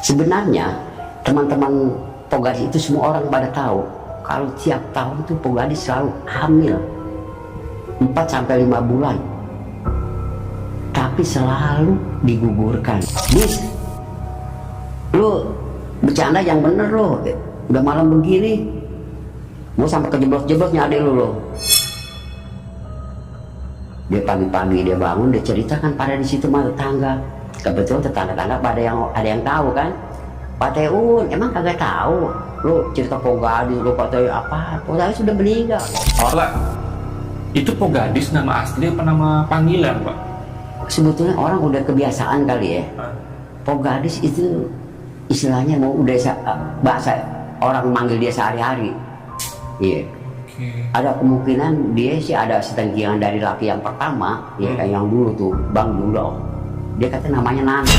Sebenarnya teman-teman Pogadis itu semua orang pada tahu kalau tiap tahun itu Pogadis selalu hamil 4 sampai 5 bulan, tapi selalu digugurkan. Bis, lu bercanda yang bener lo, udah malam begini mau sampai kejeblos-jeblos nyari lu. Dia pagi-pagi dia bangun, dia ceritakan pada di situ mah tetangga. Kebetulan tetangga-tetangga ada yang tahu kan. Pak Teun, emang kagak tahu lu cerita Pogadis, lu Pak Teun apa? Pogadis sudah meninggal. Pak, itu Pogadis nama asli apa nama panggilan, Pak? Sebetulnya orang udah kebiasaan kali ya. Pogadis itu istilahnya mau udah bahasa orang manggil dia sehari-hari. Iya. Ada kemungkinan dia sih ada setenggian dari laki yang pertama, ya kayak yang dulu tuh, Bang Dulo. Dia kata namanya Nana.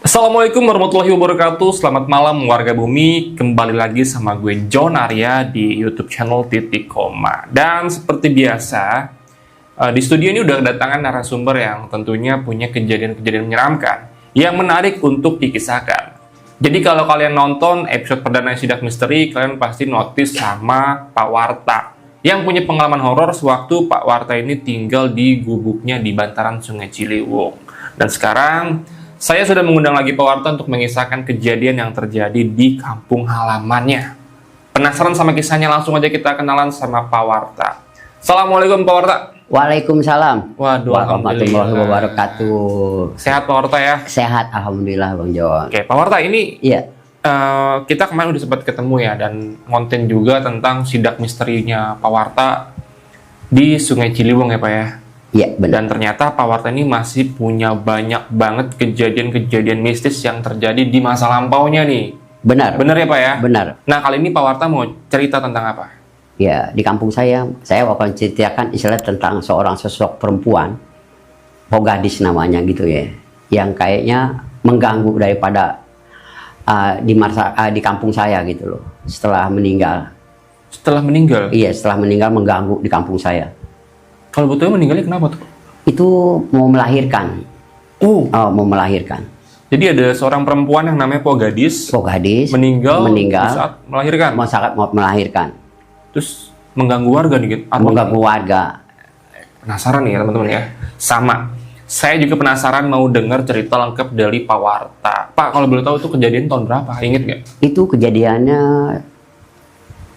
Assalamualaikum warahmatullahi wabarakatuh. Selamat malam warga bumi. Kembali lagi sama gue John Arya di YouTube channel Titik Koma. Dan seperti biasa, di studio ini udah kedatangan narasumber yang tentunya punya kejadian-kejadian menyeramkan yang menarik untuk dikisahkan. Jadi kalau kalian nonton episode perdana Sidak Misteri, kalian pasti notice sama Pak Warta yang punya pengalaman horor sewaktu Pak Warta ini tinggal di gubuknya di bantaran Sungai Ciliwung. Dan sekarang saya sudah mengundang lagi Pak Warta untuk mengisahkan kejadian yang terjadi di kampung halamannya. Penasaran sama kisahnya? Langsung aja kita kenalan sama Pak Warta. Assalamualaikum Pak Warta. Waalaikumsalam. Waduh, warahmatullahi wabarakatuh. Sehat Pak Warta ya? Sehat, alhamdulillah Bang John. Oke, Pak Warta ini Iya. kita kemarin udah sempat ketemu ya, dan konten juga tentang sidak misterinya Pak Warta di Sungai Ciliwung ya Pak ya? Iya, benar. Dan ternyata Pak Warta ini masih punya banyak banget kejadian-kejadian mistis yang terjadi di masa lampaunya nih. Benar. Benar ya Pak ya? Benar. Nah kali ini Pak Warta mau cerita tentang apa? Ya, di kampung saya akan ceritakan istilah tentang seorang sosok perempuan, Pogadis namanya gitu ya, yang kayaknya mengganggu daripada di kampung saya gitu loh. Setelah meninggal. Setelah meninggal? Iya, setelah meninggal mengganggu di kampung saya. Kalau betulnya meninggalnya kenapa tuh? Itu mau melahirkan. Mau melahirkan. Jadi ada seorang perempuan yang namanya Pogadis meninggal saat melahirkan. Saat mau melahirkan. Terus mengganggu warga nih, mengganggu warga. Penasaran nih ya teman-teman ya. Sama. Saya juga penasaran mau dengar cerita lengkap dari Pak Warta. Pak, kalau boleh tahu itu kejadian tahun berapa? Ingat nggak? Itu kejadiannya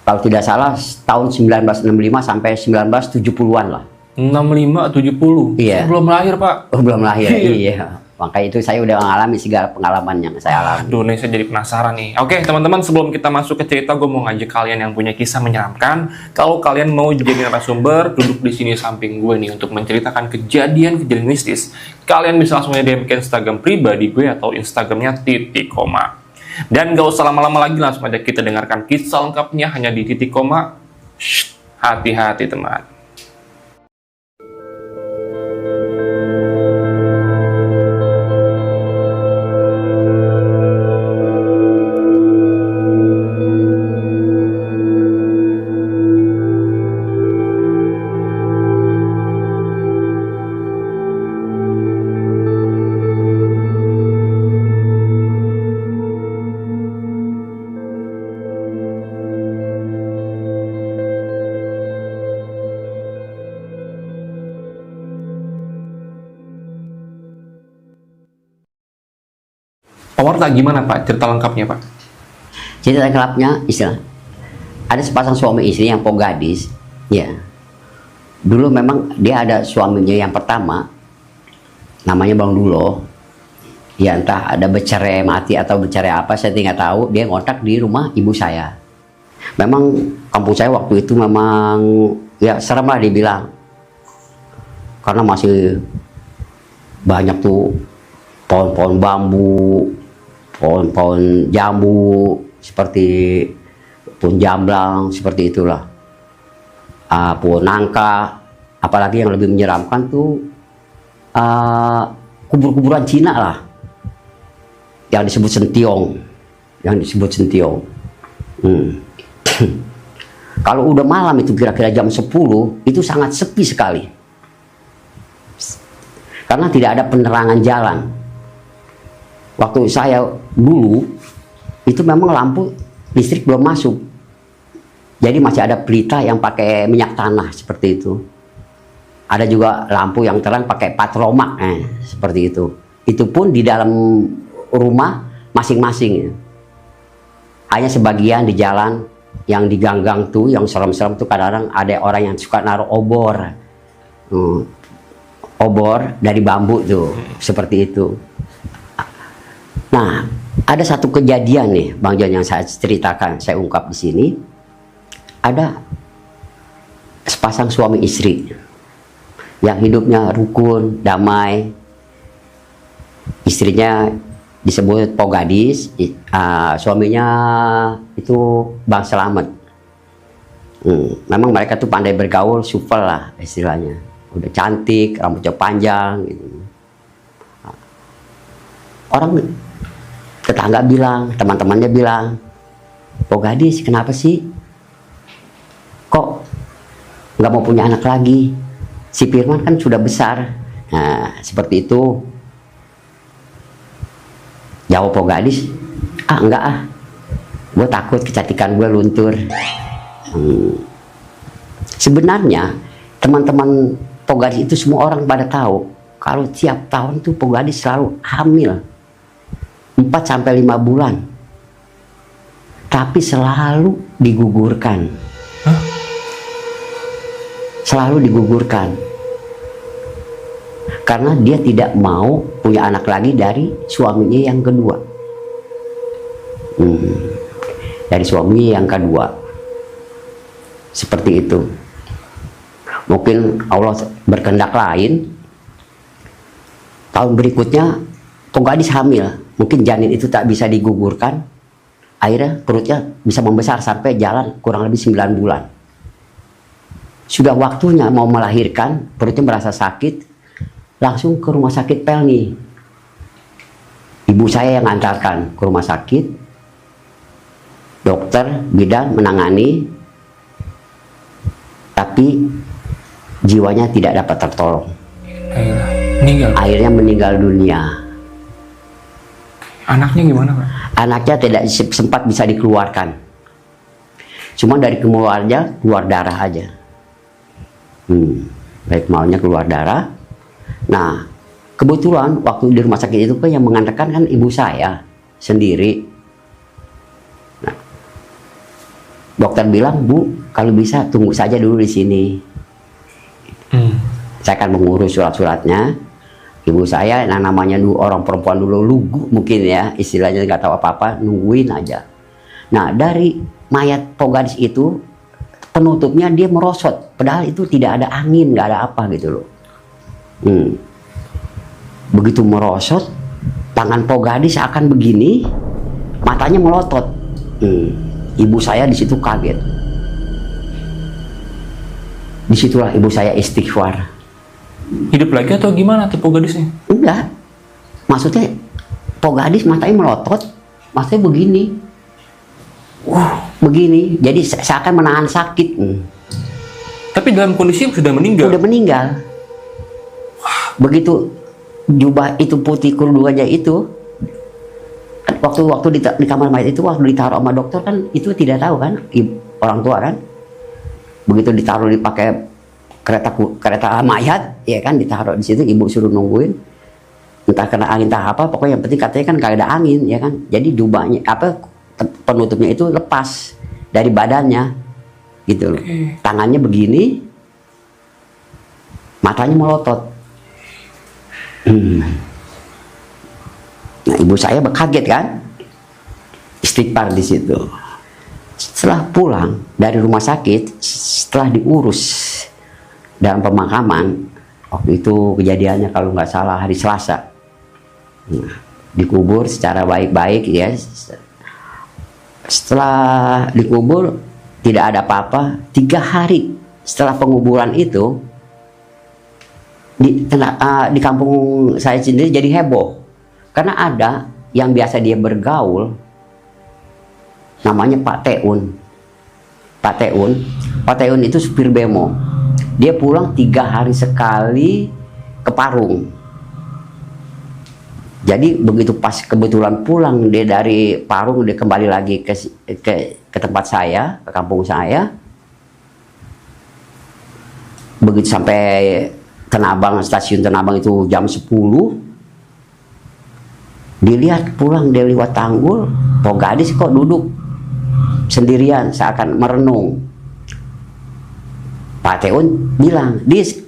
kalau tidak salah tahun 1965 sampai 1970-an lah. 65, 70? Iya. Belum lahir Pak? Belum lahir, iya. Makanya itu saya udah mengalami segala pengalaman yang saya alami. Aduh, nih saya jadi penasaran nih. Oke, teman-teman, sebelum kita masuk ke cerita, gue mau ngajak kalian yang punya kisah menyeramkan. Kalau kalian mau jadi narasumber, duduk di sini samping gue nih untuk menceritakan kejadian-kejadian mistis. Kalian bisa langsung DM ke Instagram pribadi gue atau Instagramnya Titik Koma. Dan gak usah lama-lama lagi, langsung aja kita dengarkan kisah lengkapnya hanya di Titik Koma. Shh, hati-hati teman. Pak Warta, gimana Pak cerita lengkapnya Pak? Cerita lengkapnya istilah ada sepasang suami istri yang Pogadis, ya. Dulu memang dia ada suaminya yang pertama, namanya Bang Dulo. Ya entah ada bercerai mati atau bercerai apa, saya tidak tahu. Dia ngontrak di rumah ibu saya. Memang kampung saya waktu itu memang ya serem lah dibilang, karena masih banyak tuh pohon-pohon bambu, pohon-pohon jambu, seperti pohon jamblang, seperti itulah. Pohon nangka, apalagi yang lebih menyeramkan tuh kubur-kuburan Cina lah, yang disebut sentiong. Kalau udah malam itu kira-kira jam 10 itu sangat sepi sekali. karena tidak ada penerangan jalan. Waktu saya dulu itu memang lampu listrik belum masuk, jadi masih ada pelita yang pakai minyak tanah seperti itu. Ada juga lampu yang terang pakai patromak, seperti itu. Itu pun di dalam rumah masing-masing. Hanya sebagian di jalan yang di gang-gang tuh, yang serem-serem tuh kadang-kadang ada orang yang suka naruh obor, obor dari bambu tuh, seperti itu. Nah, ada satu kejadian nih, Bang John, yang saya ceritakan, saya ungkap di sini. Ada sepasang suami istri yang hidupnya rukun, damai. Istrinya disebut Pogadis, suaminya itu Bang Selamet. Memang mereka tuh pandai bergaul, supel lah istilahnya. Udah cantik, rambutnya panjang gitu. Orang tetangga bilang, teman-temannya bilang, Pogadis kenapa sih kok nggak mau punya anak lagi? Si Firman kan sudah besar. Nah, seperti itu. Jawab Pogadis, enggak gue takut kecantikan gue luntur. Sebenarnya teman-teman Pogadis itu semua orang pada tahu kalau tiap tahun tuh Pogadis selalu hamil 4-5 bulan, tapi selalu digugurkan. Selalu digugurkan karena dia tidak mau punya anak lagi dari suaminya yang kedua. Dari suaminya yang kedua. Seperti itu. Mungkin Allah berkehendak lain. Tahun berikutnya Pogadis hamil. Mungkin janin itu tak bisa digugurkan. Akhirnya perutnya bisa membesar sampai jalan kurang lebih 9 bulan. Sudah waktunya mau melahirkan, perutnya merasa sakit. Langsung ke rumah sakit Pelni. Ibu saya yang antarkan ke rumah sakit. Dokter bidan menangani, tapi jiwanya tidak dapat tertolong. Akhirnya meninggal dunia. Anaknya gimana, Pak? Anaknya tidak sempat bisa dikeluarkan. Cuma dari keluarnya keluar darah aja. Baik maunya keluar darah. Nah, kebetulan waktu di rumah sakit itu kan yang mengantarkan kan ibu saya sendiri. Nah, dokter bilang, Bu, kalau bisa tunggu saja dulu di sini. Saya akan mengurus surat-suratnya. Ibu saya, yang namanya dulu orang perempuan dulu lugu mungkin ya, istilahnya nggak tahu apa-apa, nungguin aja. Nah, dari mayat Pogadis itu penutupnya dia merosot, padahal itu tidak ada angin, nggak ada apa gitu loh. Begitu merosot, tangan Pogadis akan begini, matanya melotot. Ibu saya di situ kaget. Disitulah ibu saya istighfar. Hidup lagi atau gimana tuh Pogadisnya? Enggak, maksudnya Pogadis matanya melotot, matanya begini, begini. Jadi seakan menahan sakit. Tapi dalam kondisi sudah meninggal. Udah meninggal. Begitu jubah itu putih kerudungannya itu, waktu di kamar mayat itu, waktu ditaruh sama dokter kan itu tidak tahu kan, orang tua kan. Begitu ditaruh dipakai kereta mayat, ya kan, ditaruh di situ, ibu suruh nungguin. Entah kena angin entah apa, pokoknya yang penting katanya kan gak ada angin, ya kan. Jadi jubahnya penutupnya itu lepas dari badannya, gitu loh. Tangannya begini, matanya melotot. Nah, ibu saya kaget kan, istighfar di situ. Setelah pulang dari rumah sakit, setelah diurus dalam pemakaman, waktu itu kejadiannya kalau nggak salah hari Selasa, dikubur secara baik-baik ya. Setelah dikubur tidak ada apa-apa. 3 hari setelah penguburan itu, di kampung saya sendiri jadi heboh karena ada yang biasa dia bergaul namanya Pak Teun. Pak Teun itu supir bemo. Dia pulang 3 hari sekali ke Parung. Jadi begitu pas kebetulan pulang dia dari Parung, dia kembali lagi ke tempat saya, ke kampung saya. Begitu sampai Tanah Abang, stasiun Tanah Abang itu jam 10, dilihat pulang dia lewat Tanggul, Pok Gadis kok duduk sendirian seakan merenung. Pak Teun bilang, "Dis,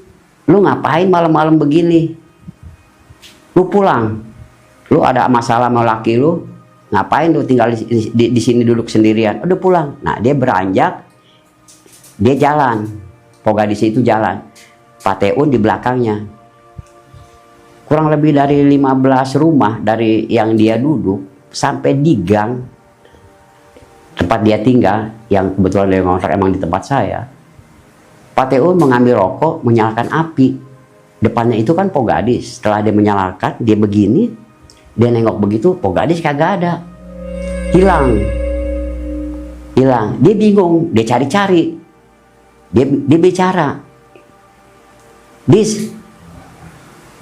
lu ngapain malam-malam begini? Lu pulang. Lu ada masalah sama laki lu, ngapain lu tinggal di sini duduk sendirian? Udah pulang." Nah, dia beranjak, dia jalan. Pok Gadis itu jalan. Pak Teun di belakangnya. Kurang lebih dari 15 rumah dari yang dia duduk sampai di gang tempat dia tinggal, yang kebetulan dia ngontrak emang di tempat saya. Pak Teun mengambil rokok, menyalakan api. Depannya itu kan Pok Gadis. Setelah dia menyalakan, dia begini, dia nengok begitu, Pok Gadis kagak ada. Hilang. Dia bingung, dia cari-cari. Dia bicara, "Dis,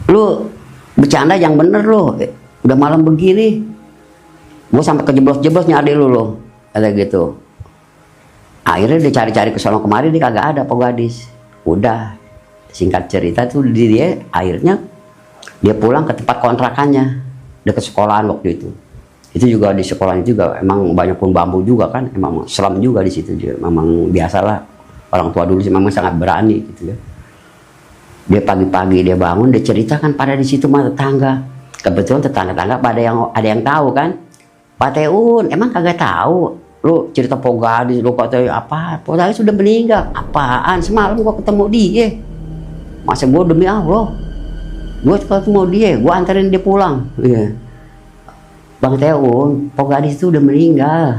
lu bercanda yang bener lu, udah malam begini, gue sampai kejeblos-jeblos nyari lu loh," kata gitu. Akhirnya dia cari-cari ke sono kemari, dia kagak ada Pok Gadis. Udah, singkat cerita tuh dia akhirnya dia pulang ke tempat kontrakannya dekat sekolahan waktu itu. Itu juga di sekolah itu juga emang banyak pun bambu juga kan, emang selam juga di situ juga. Memang biasalah, orang tua dulu sih memang sangat berani gitu ya. Dia pagi-pagi dia bangun, dia ceritakan pada di situ sama tetangga. Kebetulan tetangga-tetangga ada yang tahu kan. "Pak Teun, emang kagak tahu lu cerita Pok Gadis, lu kata apa? Pok Gadis sudah meninggal." "Apaan? Semalam gua ketemu dia." "Masa gua, demi Allah, gua ketemu dia, gua anterin dia pulang." Iya. "Bang Teun, Pok Gadis itu udah meninggal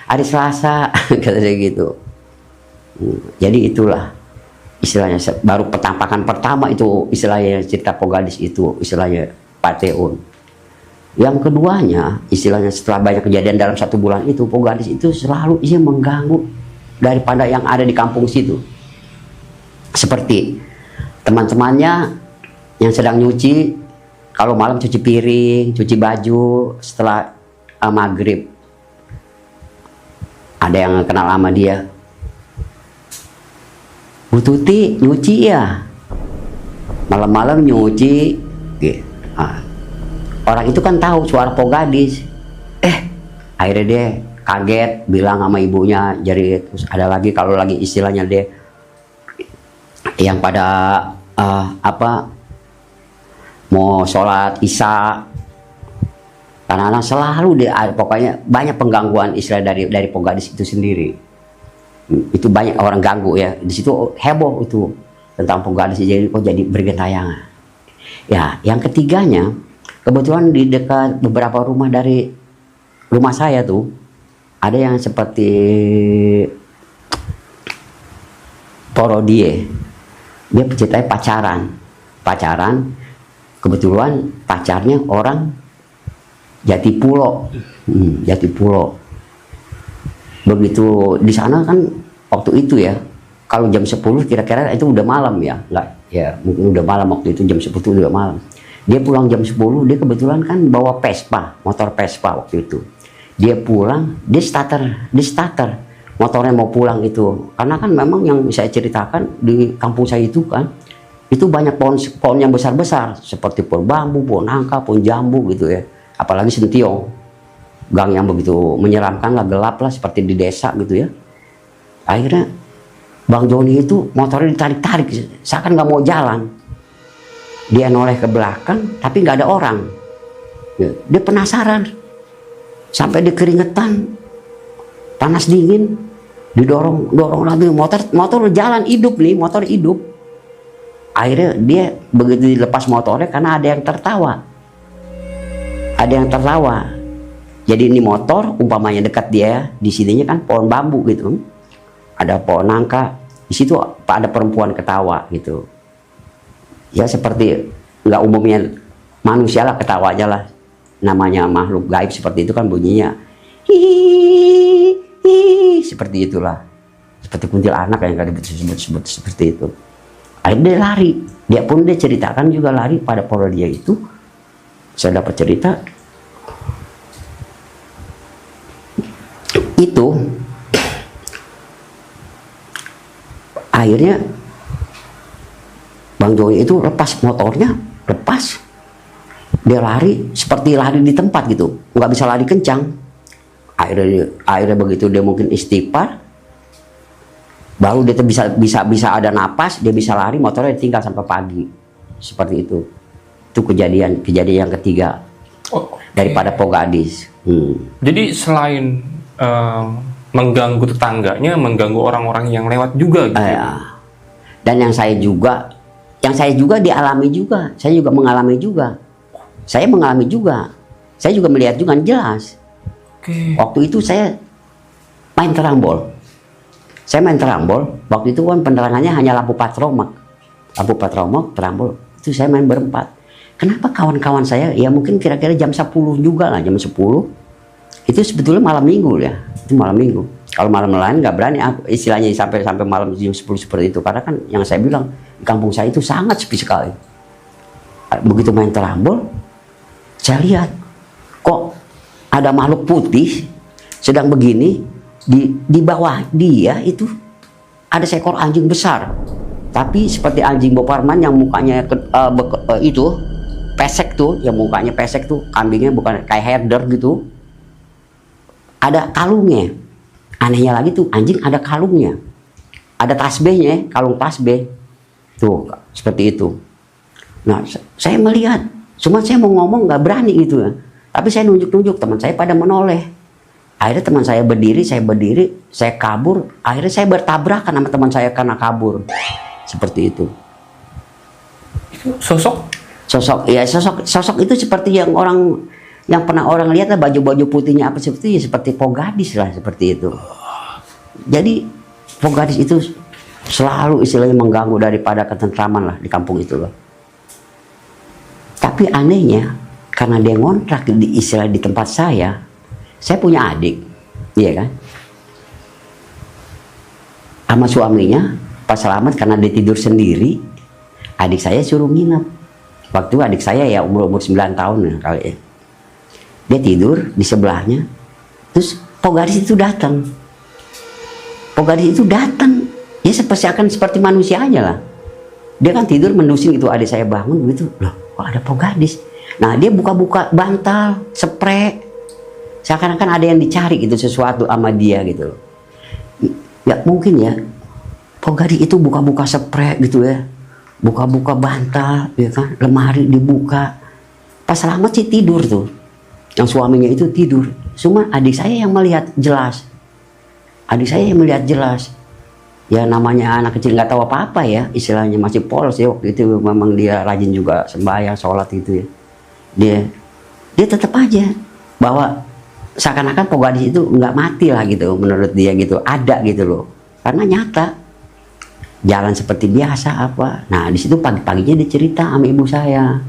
hari Selasa," kata dia gitu. Jadi itulah istilahnya, baru petampakan pertama itu istilahnya cerita Pok Gadis itu istilahnya Pak Teun. Yang keduanya istilahnya setelah banyak kejadian dalam 1 bulan itu, Pok Gadis itu selalu ia mengganggu daripada yang ada di kampung situ. Seperti teman-temannya yang sedang nyuci, kalau malam cuci piring, cuci baju setelah maghrib. Ada yang kenal sama dia, "Bu Tuti nyuci ya, malam-malam nyuci." Orang itu kan tahu suara Pok Gadis. Akhirnya dia kaget, bilang sama ibunya. Jadi terus ada lagi, kalau lagi istilahnya dia yang pada mau sholat isya, karena selalu dia pokoknya banyak penggangguan istilah dari Pok Gadis itu sendiri. Itu banyak orang ganggu ya, di situ heboh itu tentang Pok Gadis, jadi kok jadi bergentayangan. Ya, yang ketiganya kebetulan di dekat beberapa rumah dari rumah saya tuh ada yang seperti Porodie. Dia ceritanya pacaran, kebetulan pacarnya orang Jatipulo. Begitu di sana kan waktu itu ya, kalau jam 10 kira-kira itu udah malam ya, enggak ya, mungkin udah malam waktu itu, jam 10 udah malam. Dia pulang jam 10, dia kebetulan kan bawa Vespa, motor Vespa waktu itu. Dia pulang, dia starter motornya mau pulang itu. Karena kan memang yang saya ceritakan di kampung saya itu kan, itu banyak pohon yang besar-besar, seperti pohon bambu, pohon nangka, pohon jambu gitu ya. Apalagi sentiong. Gang yang begitu menyeramkan lah, gelap lah seperti di desa gitu ya. Akhirnya Bang Joni itu motornya ditarik-tarik, seakan nggak mau jalan. Dia noleh ke belakang, tapi nggak ada orang. Dia penasaran, sampai dia keringetan, panas dingin, didorong lagi motor jalan hidup nih, motor hidup. Akhirnya dia begitu dilepas motornya karena ada yang tertawa. Jadi ini motor umpamanya dekat dia, di sininya kan pohon bambu gitu, ada pohon nangka, di situ ada perempuan ketawa gitu. Ya seperti nggak umumnya manusia lah ketawanya lah, namanya makhluk gaib seperti itu kan bunyinya, hihihi, seperti itulah, seperti kuntilanak yang tadi disebut seperti itu. Akhirnya dia lari, dia ceritakan juga lari pada poro dia itu. saya dapat cerita itu akhirnya Bang Joni itu lepas motornya, lepas dia lari seperti lari di tempat gitu, nggak bisa lari kencang. Akhirnya begitu dia mungkin istighfar, baru dia bisa ada napas, dia bisa lari, motornya tinggal sampai pagi. Seperti itu. Itu kejadian yang ketiga daripada Pogadis. Jadi selain mengganggu tetangganya, mengganggu orang-orang yang lewat juga gitu. Dan yang saya juga dialami juga. Saya juga mengalami juga. Saya juga melihat juga jelas. Waktu itu saya main terambol. Waktu itu kan penerangannya hanya lampu patromok, terambol. Itu saya main berempat. Kenapa kawan-kawan saya, ya mungkin kira-kira jam 10 juga lah, jam 10. Itu sebetulnya malam minggu ya. Itu malam minggu. Kalau malam lain nggak berani aku, istilahnya sampai malam jam 10 seperti itu. Karena kan yang saya bilang, di kampung saya itu sangat sepi sekali. Begitu main terambol, saya lihat kok ada makhluk putih sedang begini, di bawah dia itu ada seekor anjing besar, tapi seperti anjing Boparman yang mukanya itu pesek tuh, yang mukanya pesek tuh, kambingnya bukan kayak herder gitu, ada kalungnya. Anehnya lagi tuh anjing ada kalungnya, ada tasbihnya, kalung tasbih tuh seperti itu. Nah saya melihat, cuma saya mau ngomong nggak berani gitu ya. Tapi saya nunjuk-nunjuk, teman saya pada menoleh. Akhirnya teman saya berdiri, saya kabur. Akhirnya saya bertabrakan sama teman saya karena kabur. Seperti itu. Sosok itu seperti yang pernah orang lihat lah, baju-baju putihnya apa seperti itu, seperti Pogadis lah, seperti itu. Jadi Pogadis itu selalu istilahnya mengganggu daripada ketentraman lah di kampung itu loh. Tapi anehnya, karena dia ngontrak di tempat saya punya adik, iya kan? Sama suaminya, pas selamat karena dia tidur sendiri, adik saya suruh nginep. Waktu adik saya ya umur 9 tahun ya, kali ya. Dia tidur di sebelahnya, terus Pogadis itu datang. Ya seperti manusia aja lah. Dia kan tidur mendusing itu, adik saya bangun begitu, loh kok ada Pogadis? Nah dia buka-buka bantal, spray, seakan-akan ada yang dicari gitu, sesuatu sama dia gitu. Ya mungkin ya, Pogadis itu buka-buka spray gitu ya, buka-buka bantal, ya kan, lemari dibuka. Pas Selamat sih tidur tuh, yang suaminya itu tidur. Cuma adik saya yang melihat jelas. Ya namanya anak kecil nggak tahu apa-apa ya, istilahnya masih polos ya waktu itu. Memang dia rajin juga sembahyang, sholat gitu ya. Dia tetap aja bahwa seakan-akan Pogadis itu nggak mati lah gitu, menurut dia gitu, ada gitu loh, karena nyata jalan seperti biasa apa. Nah di situ pagi-paginya dia cerita sama ibu saya.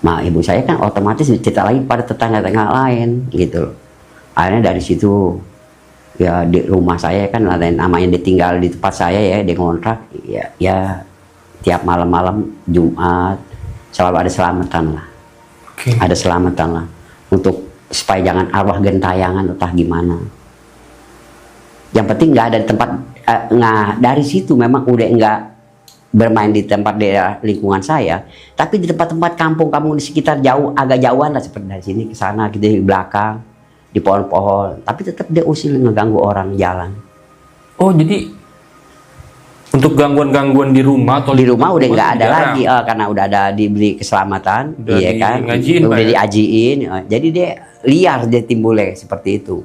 Nah ibu saya kan otomatis cerita lagi pada tetangga-tetangga lain gitu loh. Akhirnya dari situ ya di rumah saya kan ada namanya, dia tinggal di tempat saya ya, dia ngontrak ya tiap malam-malam Jumat selalu ada selamatan lah. Ada selamatan lah untuk supaya jangan arwah gentayangan entah gimana. Yang penting nggak ada di tempat. Nah dari situ memang udah nggak bermain di tempat daerah lingkungan saya, tapi di tempat-tempat kampung-kampung di sekitar jauh, agak jauhan lah, seperti dari sini ke sana gitu, di belakang di pohon-pohon, tapi tetap dia usil ngeganggu orang jalan. Oh jadi untuk gangguan-gangguan di rumah atau di rumah udah nggak ada lagi, karena udah ada diberi keselamatan, udah iya kan, udah diajiin, jadi dia liar, dia timbulnya seperti itu,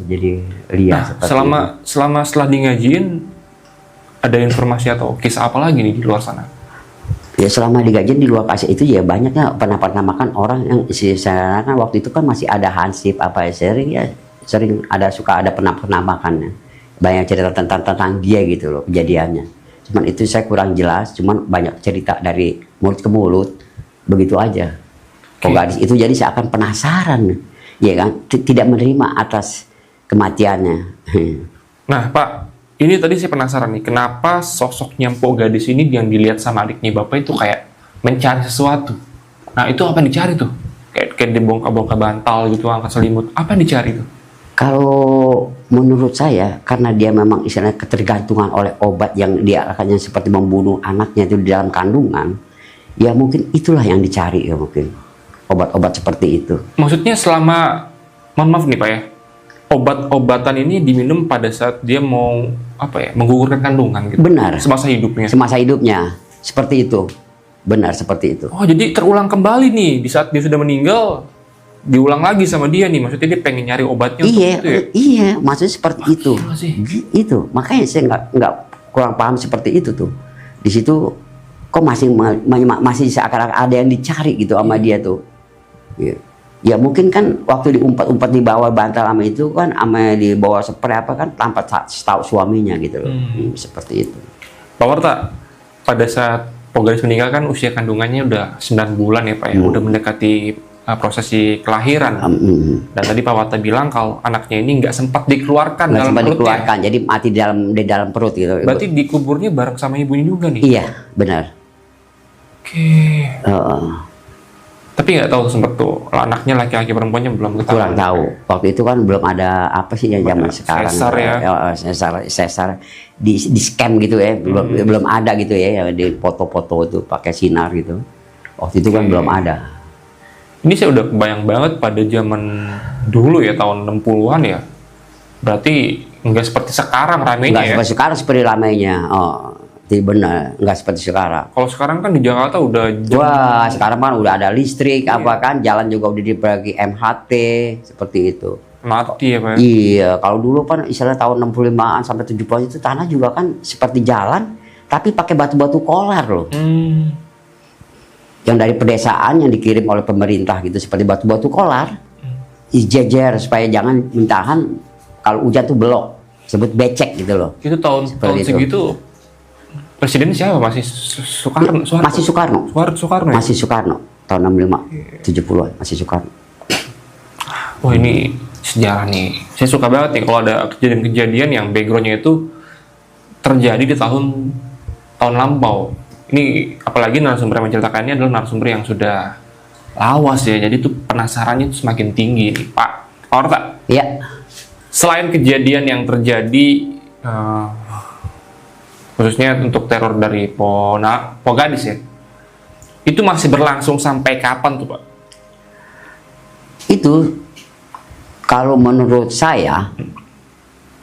jadi liar. Nah, setelah di ngajiin, ada informasi atau kisah apa lagi nih di luar sana? Ya selama digajian di luar pasir itu ya banyaknya pernah makan orang yang saya kan waktu itu kan masih ada hansip apa ya, sering ada, suka ada penampakannya, banyak cerita tentang dia gitu loh kejadiannya. Cuman itu saya kurang jelas, cuman banyak cerita dari mulut ke mulut begitu aja. Pogadis itu jadi seakan penasaran, ya kan, tidak menerima atas kematiannya. Nah Pak, ini tadi saya penasaran nih, kenapa sosoknya Pogadis ini yang dilihat sama adiknya Bapak itu kayak mencari sesuatu? Nah itu apa yang dicari tuh? Kayak dibongkar-bongkar bantal gitu, angkat selimut. Apa yang dicari tuh? Kalau menurut saya, karena dia memang istilahnya ketergantungan oleh obat yang dia akannya seperti membunuh anaknya itu di dalam kandungan, ya mungkin itulah yang dicari ya mungkin. Obat-obat seperti itu. Maksudnya selama, mohon maaf nih Pak ya, obat-obatan ini diminum pada saat dia mau apa ya, menggugurkan kandungan gitu. Benar. Semasa hidupnya. Semasa hidupnya. Seperti itu. Benar, seperti itu. Oh, jadi terulang kembali nih di saat dia sudah meninggal, diulang lagi sama dia nih. Maksudnya dia pengen nyari obatnya untuk Iya, itu ya. iya, maksudnya seperti itu. Gila sih. Itu. Makanya saya nggak kurang paham seperti itu tuh. Di situ kok masih seakan-akan ada yang dicari gitu sama dia tuh. Iya. Ya mungkin kan waktu diumpat-umpat di bawah bantal sama itu kan, sama di bawah spray apa kan, tanpa tahu suaminya gitu loh. Seperti itu. Pak Warta, pada saat Pogadis meninggal kan usia kandungannya udah 9 bulan ya Pak ya, udah mendekati prosesi kelahiran. Dan tadi Pak Warta bilang kalau anaknya ini nggak sempat dikeluarkan Nggak dalam sempat perutnya. dikeluarkan, jadi mati di dalam perut gitu. Berarti dikuburnya bareng sama ibunya juga nih? Iya, benar. Oke. Tapi nggak tahu sempat tuh anaknya laki-laki perempuannya belum ketahuan. Kurang tahu. Waktu itu kan belum ada apa sih yang zaman sekarang. Sesar ya. Sesar di scam gitu ya. Belum ada gitu ya, yang di foto-foto itu pakai sinar gitu. Waktu itu kan belum ada. Ini saya udah kebayang banget pada zaman dulu ya, tahun 60-an ya. Berarti nggak seperti sekarang ramenya Nggak ya. seperti sekarang seperti ramainya. Oh, itu benar. Nggak seperti sekarang. Kalau sekarang kan di Jakarta udah Wah, sekarang kan udah ada listrik, apa kan, jalan juga udah dibagi MHT, seperti itu. mati ya Pak. Iya, kalau dulu kan istilah tahun 65-an sampai 70-an itu tanah juga kan seperti jalan, tapi pakai batu-batu kolar loh. Yang dari pedesaan yang dikirim oleh pemerintah gitu, seperti batu-batu kolar. Dijejer supaya jangan mintahan kalau hujan tuh belok, sebut becek gitu loh. Itu tahun Seperti itu. segitu presiden siapa? Masih Soekarno? Masih Soekarno. Soekarno ya? Masih Soekarno. Tahun 65, 70-an masih Soekarno. Wah ini sejarah nih. Saya suka banget nih kalau ada kejadian-kejadian yang backgroundnya itu terjadi di tahun lampau. Ini apalagi narasumber yang menceritakannya adalah narasumber yang sudah lawas ya. Jadi itu penasarannya itu semakin tinggi nih. Pak Warta, Iya. selain kejadian yang terjadi khususnya untuk teror dari Pogadis ya, itu masih berlangsung sampai kapan tuh Pak? Itu kalau menurut saya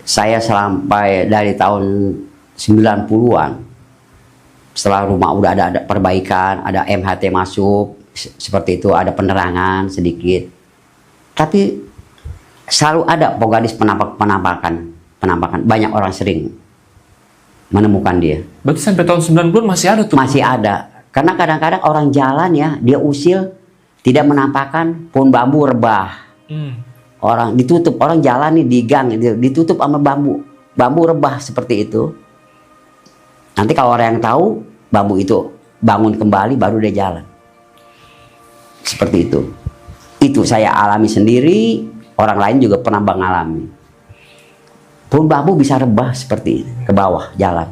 sampai dari tahun 90-an, setelah rumah udah ada perbaikan, ada MHT masuk, seperti itu, ada penerangan sedikit. Tapi selalu ada Pogadis penampakan. Banyak orang sering menemukan dia. Berarti sampai tahun 90 masih ada tuh? Masih ada. Karena kadang-kadang orang jalan ya, dia usil, tidak menampakkan pohon bambu rebah. Orang ditutup, orang jalan nih di gang, ditutup sama bambu rebah seperti itu. Nanti kalau orang yang tahu, bambu itu bangun kembali baru dia jalan. Seperti itu. Itu saya alami sendiri, orang lain juga pernah mengalami. Pohon bambu bisa rebah seperti ini, ke bawah jalan.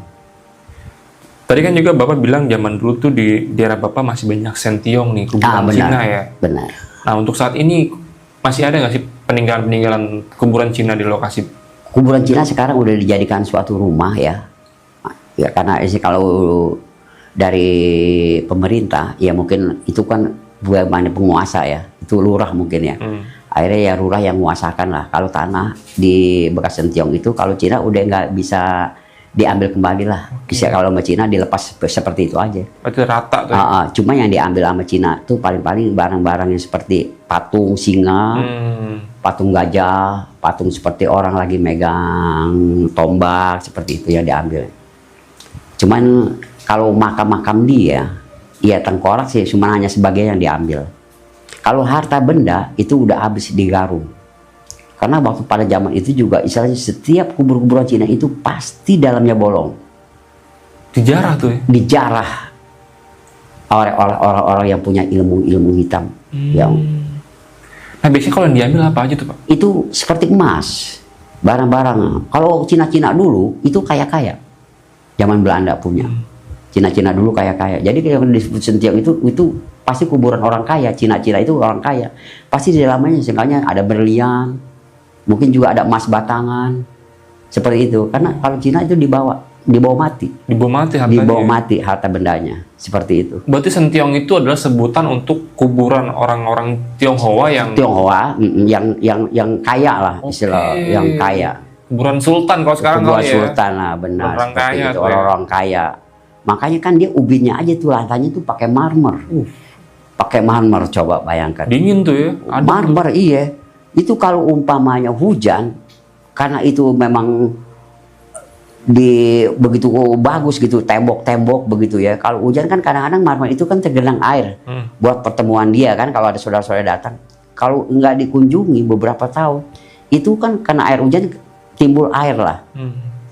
Tadi kan juga Bapak bilang zaman dulu tuh di daerah Bapak masih banyak sentiong nih, kuburan benar, Cina ya. Benar. Nah untuk saat ini masih ada nggak sih peninggalan kuburan Cina di lokasi? Kuburan Cina sekarang udah dijadikan suatu rumah ya. Ya karena kalau dari pemerintah ya mungkin itu kan bukan penguasa ya, itu lurah mungkin ya. Akhirnya ya lurah yang menguasakan lah. Kalau tanah di bekas sentiong itu kalau Cina udah nggak bisa diambil kembali lah. Bisa kalau sama Cina dilepas seperti itu aja. Berarti rata tuh. Cuma yang diambil sama Cina tuh paling-paling barang-barang yang seperti patung singa, patung gajah, patung seperti orang lagi megang tombak, seperti itu yang diambil. Cuman kalau makam-makam dia, ya tengkorak sih cuma hanya sebagian yang diambil. Kalau harta benda itu udah habis digarung. Karena waktu pada zaman itu juga istilahnya setiap kubur-kuburan Cina itu pasti dalamnya bolong. Dijarah tuh ya? Dijarah oleh orang-orang yang punya ilmu hitam. Nah biasanya kalau yang diambil apa aja tuh Pak? Itu seperti emas, barang-barang. Kalau Cina-Cina dulu itu kaya-kaya. Zaman Belanda punya. Cina-Cina dulu kaya-kaya. Jadi kalau disebut sentiong itu pasti kuburan orang kaya. Cina-Cina itu orang kaya. Pasti di dalamnya seenggaknya ada berlian, mungkin juga ada emas batangan, seperti itu. Karena kalau Cina itu dibawa mati. Dibawa mati hartanya. Dibawa mati harta bendanya, seperti itu. Berarti Sentiong itu adalah sebutan untuk kuburan orang-orang Tionghoa yang yang kaya lah, istilah yang kaya. kuburan sultan kalau sekarang Kuburan kali ya. sultan lah, benar. Orang seperti kaya itu, tuh ya. orang kaya. Makanya kan dia ubinnya aja tuh lantainya tuh pakai marmer. Pakai marmer, coba bayangkan. Dingin tuh ya. Adem tuh. Marmer, iya. Itu kalau umpamanya hujan, karena itu memang begitu bagus gitu, tembok-tembok begitu ya. Kalau hujan kan kadang-kadang marmer itu kan tergenang air buat pertemuan dia kan, kalau ada saudara-saudara datang. Kalau nggak dikunjungi beberapa tahun, itu kan karena air hujan timbul air lah.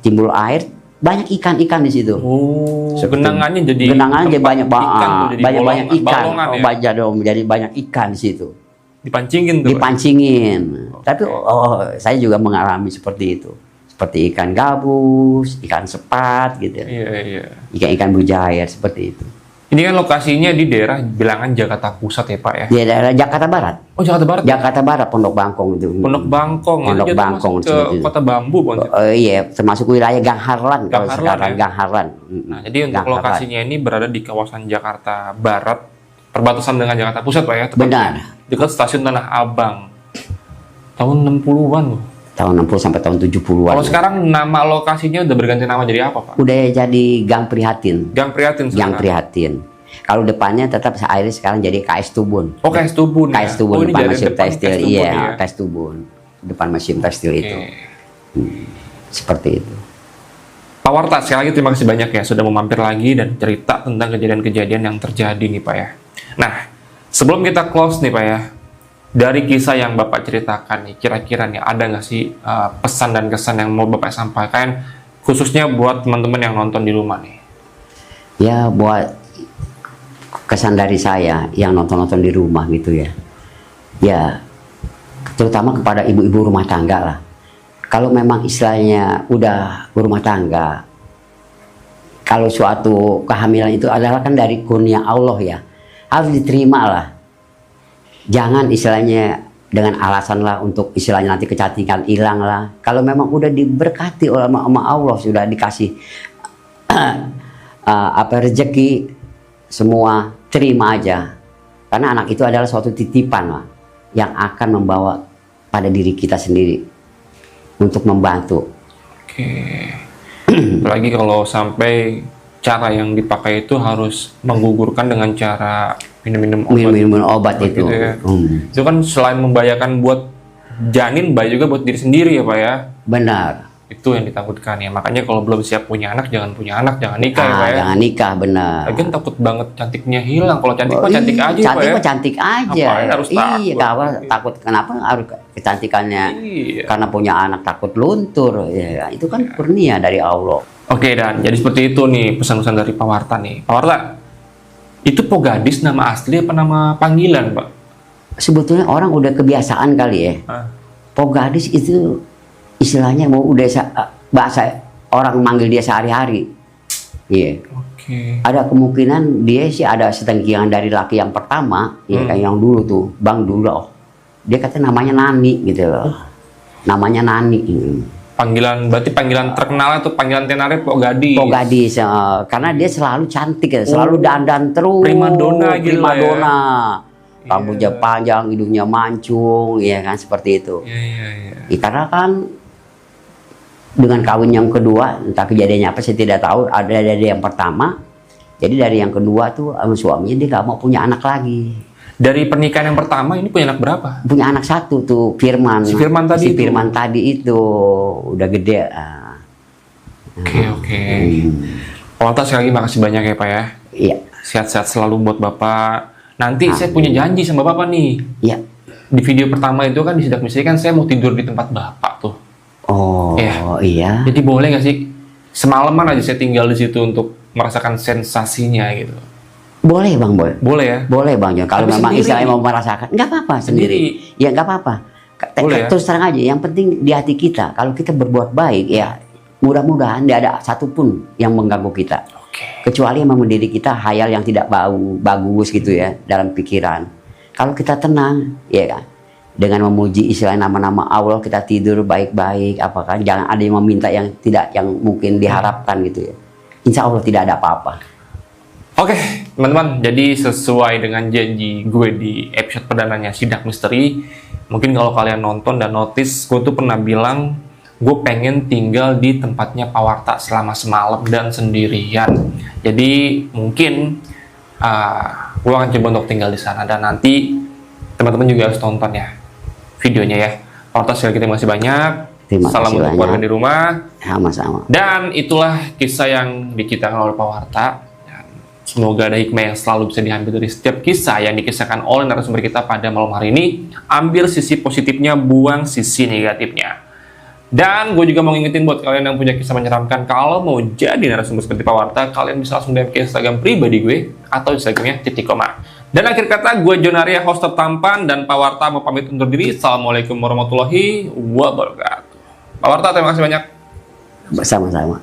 Timbul air, banyak ikan-ikan di situ. Oh, Seperti- genangannya jadi Genangannya jadi tempat banyak ikan tuh, jadi banyak ikan. balongan ya? Jadi banyak ikan di situ. Dipancingin tuh. Dipancingin. Tapi saya juga mengalami seperti itu. Seperti ikan gabus, ikan sepat gitu. Iya, iya. Ikan-ikan mujair seperti itu. Ini kan lokasinya di daerah bilangan Jakarta Pusat ya Pak ya? Di daerah Jakarta Barat. Oh, Jakarta Barat. Jakarta Barat, Pondok Bangkong itu. Pondok Bangkong. Pondok Itu jatuh Bangkong masuk ke seperti itu. Kota Bambu, Bang. Iya, termasuk wilayah Gang Harlan kalau Gang Harlan, sekarang ya? Gang Harlan. Nah, jadi untuk Gang Harlan. lokasinya ini berada di kawasan Jakarta Barat, perbatasan dengan Jakarta Pusat Pak ya? Tepatnya Benar. dekat stasiun Tanah Abang. Tahun 60-an loh. Tahun 60 sampai tahun 70-an. Kalau sekarang nama lokasinya udah berganti nama jadi apa Pak? Udah jadi Gang Prihatin. Gang Prihatin Gang sekarang. Prihatin. Kalau depannya tetap akhirnya sekarang jadi KS Tubun. Oh, KS Tubun. ya? KS Tubun Oh, ini depan jadi mesin depan tekstil. KS Tubun Iya, ya? KS Tubun. Depan mesin tekstil itu. Seperti itu. Pak Warta, sekali lagi terima kasih banyak ya sudah memampir lagi dan cerita tentang kejadian-kejadian yang terjadi nih Pak ya. Nah, sebelum kita close nih Pak ya, dari kisah yang Bapak ceritakan nih, kira-kira nih ada nggak sih pesan dan kesan yang mau Bapak sampaikan, khususnya buat teman-teman yang nonton di rumah nih? Ya, buat kesan dari saya yang nonton-nonton di rumah gitu ya. Ya, terutama kepada ibu-ibu rumah tangga lah. Kalau memang istilahnya udah berumah tangga, kalau suatu kehamilan itu adalah kan dari kurnia Allah ya, harus diterima lah. Jangan istilahnya dengan alasan lah untuk istilahnya nanti kecantikan hilang lah. Kalau memang udah diberkati oleh sama Allah, sudah dikasih apa rezeki, semua terima aja. Karena anak itu adalah suatu titipan lah, yang akan membawa pada diri kita sendiri untuk membantu. Oke. Apalagi kalau sampai cara yang dipakai itu harus menggugurkan dengan cara minum-minum obat. Minum obat itu. Gitu ya. Itu kan selain membahayakan buat janin, bahaya juga buat diri sendiri ya Pak ya. Benar. Itu yang ditakutkan ya. Makanya kalau belum siap punya anak, jangan nikah ya Pak ya. Jangan nikah, benar. Lagian takut banget cantiknya hilang. Kalau cantik mah cantik aja Cantik Pak ya. mah cantik aja. Ngapain harus takut? Iya, takut. Kenapa harus kecantikannya? Iya. Karena punya anak takut luntur. Ya, itu kan kurnia dari Allah. Oke, dan jadi seperti itu nih pesan-pesan dari Pak Warta nih. Pak Warta, itu Pogadis nama asli apa nama panggilan Pak? Sebetulnya orang udah kebiasaan kali ya. Pogadis itu istilahnya mau udah bahasa orang manggil dia sehari-hari. Iya. Oke. Ada kemungkinan dia sih ada setengkian dari laki yang pertama, ya kayak yang dulu tuh, Bang Dulo. Dia katanya namanya Nani gitu loh. Namanya Nani. Berarti panggilan terkenal itu panggilan tenarnya Pogadis. Pogadis, karena dia selalu cantik ya, selalu dandan terus. Primadona gitu lah ya. Primadona. Rambutnya panjang, hidungnya mancung, ya kan seperti itu. Iya. Ya, karena kan dengan kawin yang kedua, entah kejadiannya apa saya tidak tahu. Ada dari yang pertama, jadi dari yang kedua tuh suaminya dia nggak mau punya anak lagi. Dari pernikahan yang pertama ini punya anak berapa? Punya anak satu tuh, Firman. Si Firman tadi itu? Firman tadi itu udah gede. Oke. Pak Warta sekali lagi makasih banyak ya Pak ya. Iya. Sehat-sehat selalu buat Bapak. Nanti saya punya janji sama Bapak nih. Iya. Di video pertama itu kan di Sidak Misteri kan saya mau tidur di tempat Bapak tuh. Oh, iya. Jadi boleh nggak sih semalaman aja saya tinggal di situ untuk merasakan sensasinya gitu. Boleh Bang Boy. Boleh ya? Boleh Bang Jon. Kalau Tapi memang sendiri. istilahnya mau merasakan, nggak apa-apa sendiri. Ya nggak apa-apa. Boleh ya? Terus terang aja. Yang penting di hati kita. Kalau kita berbuat baik, ya mudah-mudahan tidak ada satupun yang mengganggu kita. Kecuali memang diri kita hayal yang tidak bagus gitu ya dalam pikiran. Kalau kita tenang, ya kan, dengan memuji istilah nama-nama Allah, kita tidur baik-baik, apakah jangan ada yang meminta yang tidak, yang mungkin diharapkan gitu ya. Insya Allah tidak ada apa-apa. Oke, teman-teman, jadi sesuai dengan janji gue di episode perdananya Sidak Misteri, mungkin kalau kalian nonton dan notice, gue tuh pernah bilang gue pengen tinggal di tempatnya Pak Warta selama semalam dan sendirian. Jadi mungkin gue akan coba untuk tinggal di sana, dan nanti teman-teman juga harus tonton ya videonya ya. Pak Warta, sekali lagi terima kasih banyak. Terima Salam kasih untuk banyak. keluarga di rumah. Sama-sama. Dan itulah kisah yang diceritakan oleh Pak Warta. Dan semoga ada hikmah yang selalu bisa diambil dari setiap kisah yang dikisahkan oleh narasumber kita pada malam hari ini. Ambil sisi positifnya, buang sisi negatifnya. Dan gue juga mau ngingetin buat kalian yang punya kisah menyeramkan, kalau mau jadi narasumber seperti Pak Warta, kalian bisa langsung DM ke Instagram pribadi gue atau Instagramnya @titik_koma. Dan akhir kata, gue John Arya, host tertampan, dan Pak Warta mau pamit undur diri. Assalamualaikum warahmatullahi wabarakatuh. Pak Warta, terima kasih banyak. Sama-sama.